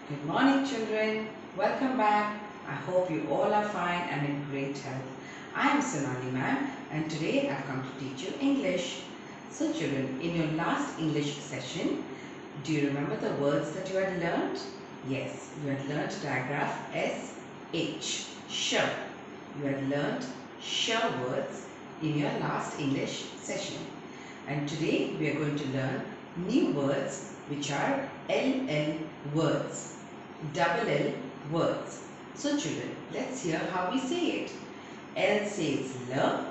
Good morning, children. Welcome back. I hope you all are fine and in great health. I am Sonali ma'am, and today I've come to teach you English. So children, in your last English session, do you remember the words that you had learned? Yes, you had learned digraph SH, sh. You had learned sh words in your last English session. And today we are going to learn new words which are LL words, double L words. So children, let's hear how we say it. L says L,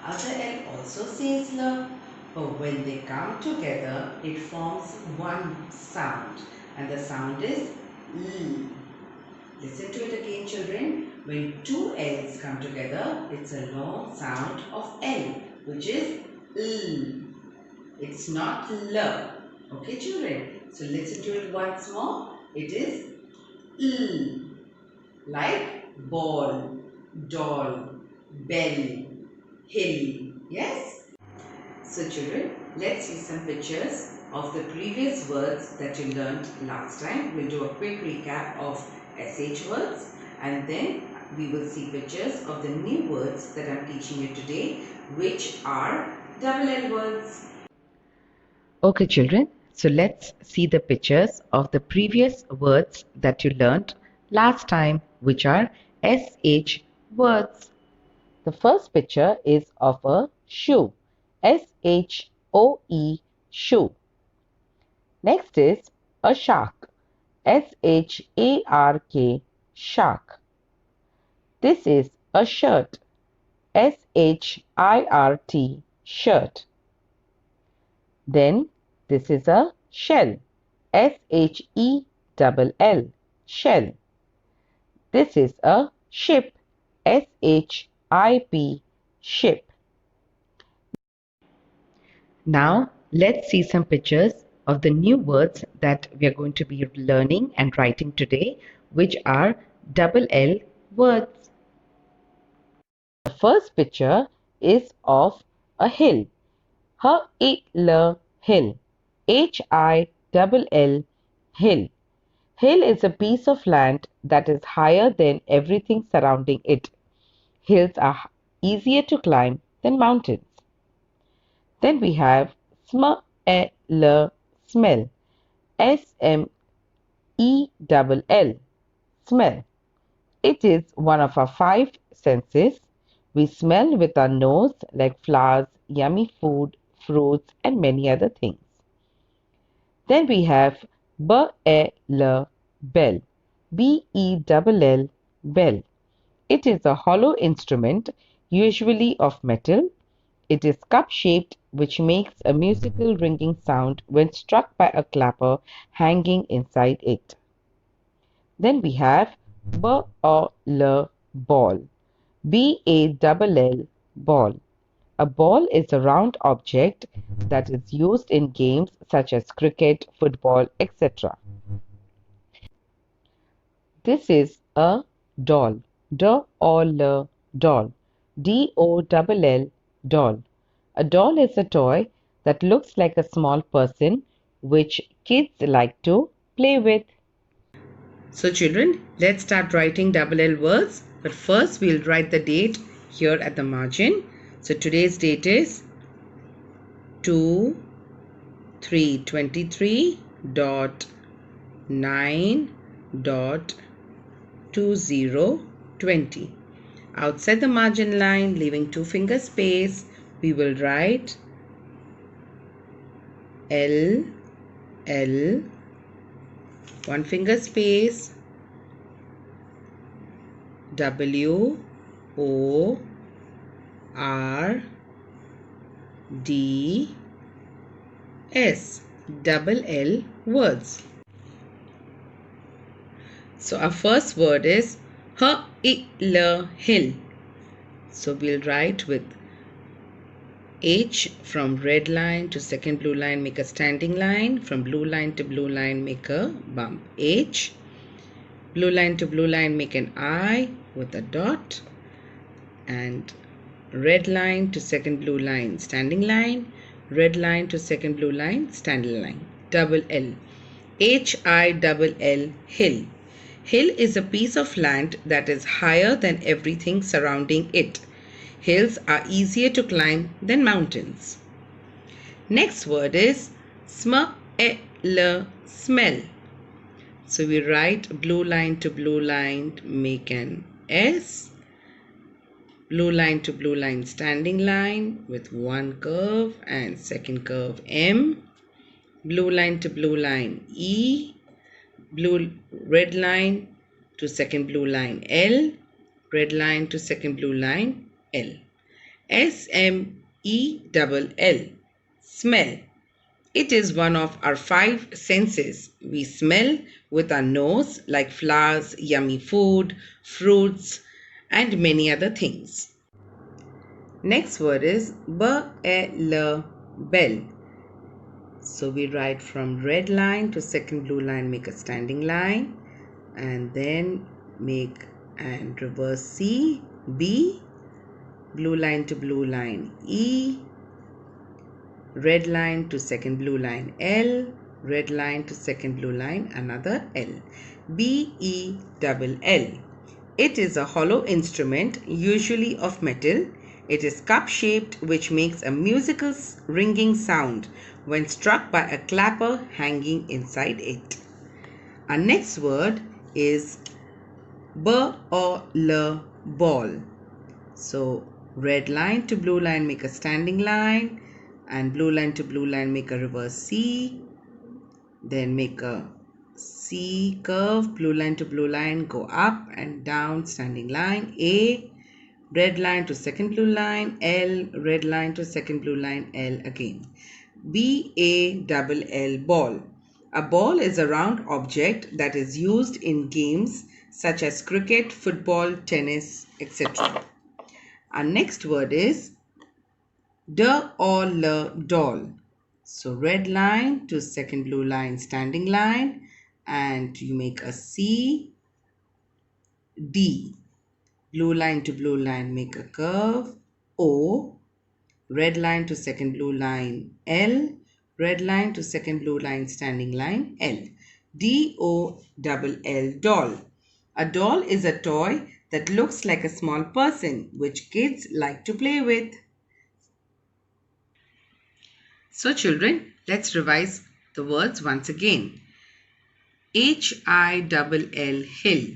other L also says L, but when they come together, it forms one sound, and the sound is L. Listen to it again, children. When two L's come together, it's a long sound of L, which is L. It's not L. Okay, children? So listen to it once more. It is L. Like ball, doll, bell, hill. Yes? So children, let's see some pictures of the previous words that you learned last time. We'll do a quick recap of SH words, and then we will see pictures of the new words that I'm teaching you today, which are double L words. Okay, children. So let's see the pictures of the previous words that you learnt last time, which are SH words. The first picture is of a shoe. SHOE, shoe. Next is a shark. SHARK, shark. This is a shirt. SHIRT, shirt. Then this is a shell. SHELL, shell. This is a ship. SHIP, ship. Now let's see some pictures of the new words that we are going to be learning and writing today, which are double L words. The first picture is of a hill. Hill, hill. HILL, hill. Hill is a piece of land that is higher than everything surrounding it. Hills are easier to climb than mountains. Then we have smell, smell. SMELL, smell. It is one of our five senses. We smell with our nose like flowers, yummy food, fruits, and many other things. Then we have Belle, bell. Bell, bell. It is a hollow instrument, usually of metal. It is cup-shaped, which makes a musical ringing sound when struck by a clapper hanging inside it. Then we have ball. Ball. Ball, ball. A ball is a round object that is used in games such as cricket, football, etc. This is a doll. Doll, doll. Doll. Doll. A doll is a toy that looks like a small person which kids like to play with. So children, let's start writing double L words. But first we'll write the date here at the margin. So today's date is 2/3/23.9.2020. Outside the margin line, leaving 2-finger space, we will write L, 1-finger space, W, O, R, D, S, double L words. So our first word is hill. So we'll write with H from red line to second blue line, make a standing line. From blue line to blue line, make a bump. H. Blue line to blue line, make an I with a dot. And red line to second blue line, standing line. Red line to second blue line, standing line. Double L. Hill, hill. Hill is a piece of land that is higher than everything surrounding it. Hills are easier to climb than mountains. Next word is smell, smell. So we write blue line to blue line, make an S. Blue line to blue line, standing line with one curve and second curve M. Blue line to blue line E. Red line to second blue line L. Red line to second blue line L. SMELL. Smell. It is one of our 5 senses. We smell with our nose like flowers, yummy food, fruits, and many other things. Next word is Belle, bell. So we write from red line to second blue line, make a standing line, and then make and reverse C, B, blue line to blue line E, red line to second blue line L, red line to second blue line another L, BELL. It is a hollow instrument, usually of metal. It is cup-shaped, which makes a musical ringing sound when struck by a clapper hanging inside it. Our next word is ball. So red line to blue line, make a standing line, and blue line to blue line, make a reverse C, then make a C curve, blue line to blue line, go up and down, standing line, A, red line to second blue line, L, red line to second blue line, L again. BALL, ball. A ball is a round object that is used in games such as cricket, football, tennis, etc. Our next word is doll. So red line to second blue line, standing line, and you make a C, D. Blue line to blue line, make a curve, O. Red line to second blue line, L. Red line to second blue line, standing line, L. DOLL, doll. A doll is a toy that looks like a small person, which kids like to play with. So children, let's revise the words once again. HILL, hill.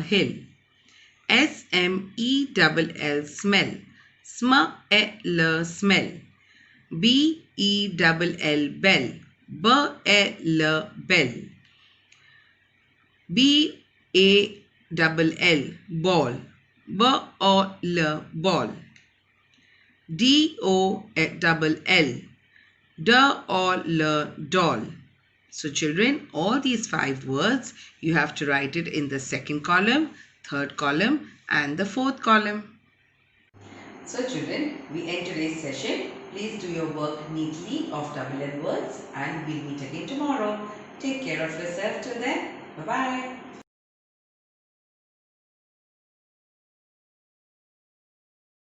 Hill. SMELL, smell. Smell, smell. BELL, bell. Bell, bell. BALL, ball. Ball, ball. DOLL, doll. So children, all these 5 words, you have to write it in the second column, third column and the fourth column. So children, we end today's session. Please do your work neatly of double L words and we'll meet again tomorrow. Take care of yourself till then. Bye-bye.